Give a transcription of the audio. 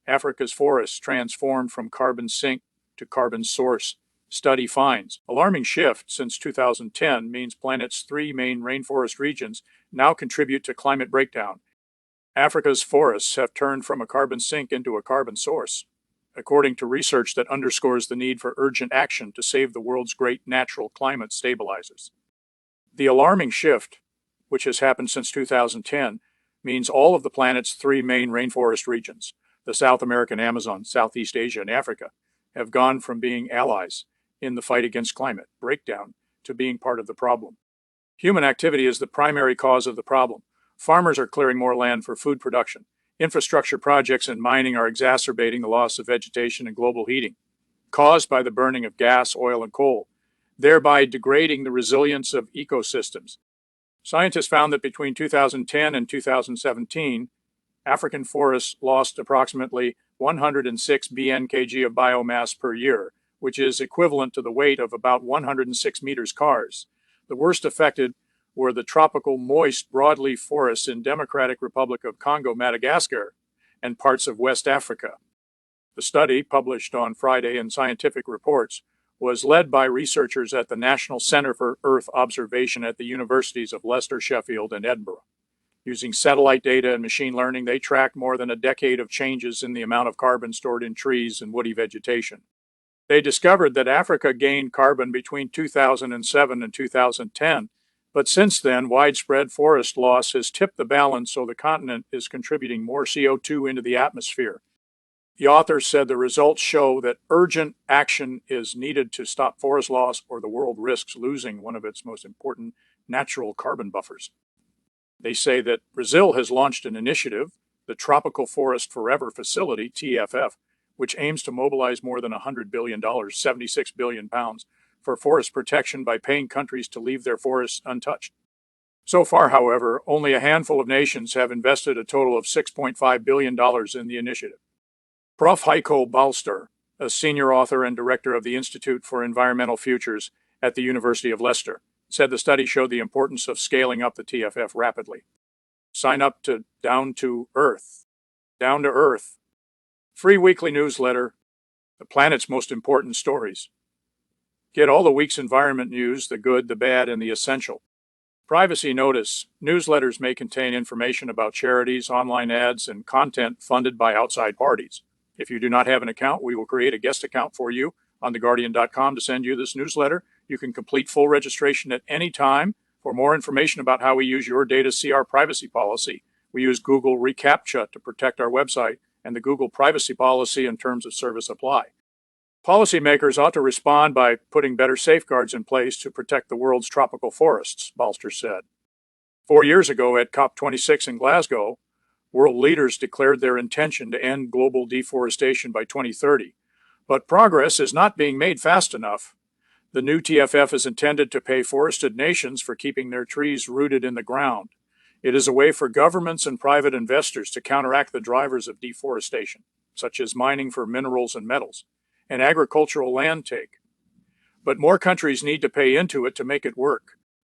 Africa's forests transformed from carbon sink to carbon source. Study finds alarming shift since 2010 means planet's three main rainforest regions now contribute to climate breakdown. Africa's forests have turned from a carbon sink into a carbon source, according to research that underscores the need for urgent action to save the world's great natural climate stabilizers. The alarming shift, which has happened since 2010, means all of the planet's three main rainforest regions, the South American Amazon, Southeast Asia, and Africa, have gone from being allies in the fight against climate breakdown to being part of the problem. Human activity is the primary cause of the problem. Farmers are clearing more land for food production. Infrastructure projects and mining are exacerbating the loss of vegetation and global heating, caused by the burning of gas, oil, and coal, thereby degrading the resilience of ecosystems. Scientists found that between 2010 and 2017, African forests lost approximately 106 BNkg of biomass per year, which is equivalent to the weight of about 106 meters cars. The worst affected were the tropical moist broadleaf forests in Democratic Republic of Congo, Madagascar, and parts of West Africa. The study, published on Friday in Scientific Reports, was led by researchers at the National Center for Earth Observation at the universities of Leicester, Sheffield, and Edinburgh. Using satellite data and machine learning, they tracked more than a decade of changes in the amount of carbon stored in trees and woody vegetation. They discovered that Africa gained carbon between 2007 and 2010, but since then, widespread forest loss has tipped the balance, so the continent is contributing more CO2 into the atmosphere. The authors said the results show that urgent action is needed to stop forest loss, or the world risks losing one of its most important natural carbon buffers. They say that Brazil has launched an initiative, the Tropical Forest Forever Facility, TFF, which aims to mobilize more than $100 billion, 76 billion pounds, for forest protection by paying countries to leave their forests untouched. So far, however, only a handful of nations have invested a total of $6.5 billion in the initiative. Prof. Heiko Balster, a senior author and director of the Institute for Environmental Futures at the University of Leicester, said the study showed the importance of scaling up the TFF rapidly. Sign up to Down to Earth. Down to Earth. Free weekly newsletter, the planet's most important stories. Get all the week's environment news, the good, the bad, and the essential. Privacy notice. Newsletters may contain information about charities, online ads, and content funded by outside parties. If you do not have an account, we will create a guest account for you on theguardian.com to send you this newsletter. You can complete full registration at any time. For more information about how we use your data, see our privacy policy. We use Google reCAPTCHA to protect our website, and the Google privacy policy and terms of service apply. Policymakers ought to respond by putting better safeguards in place to protect the world's tropical forests, Balster said. 4 years ago at COP26 in Glasgow, world leaders declared their intention to end global deforestation by 2030. But progress is not being made fast enough. The new TFF is intended to pay forested nations for keeping their trees rooted in the ground. It is a way for governments and private investors to counteract the drivers of deforestation, such as mining for minerals and metals, and agricultural land take. But more countries need to pay into it to make it work.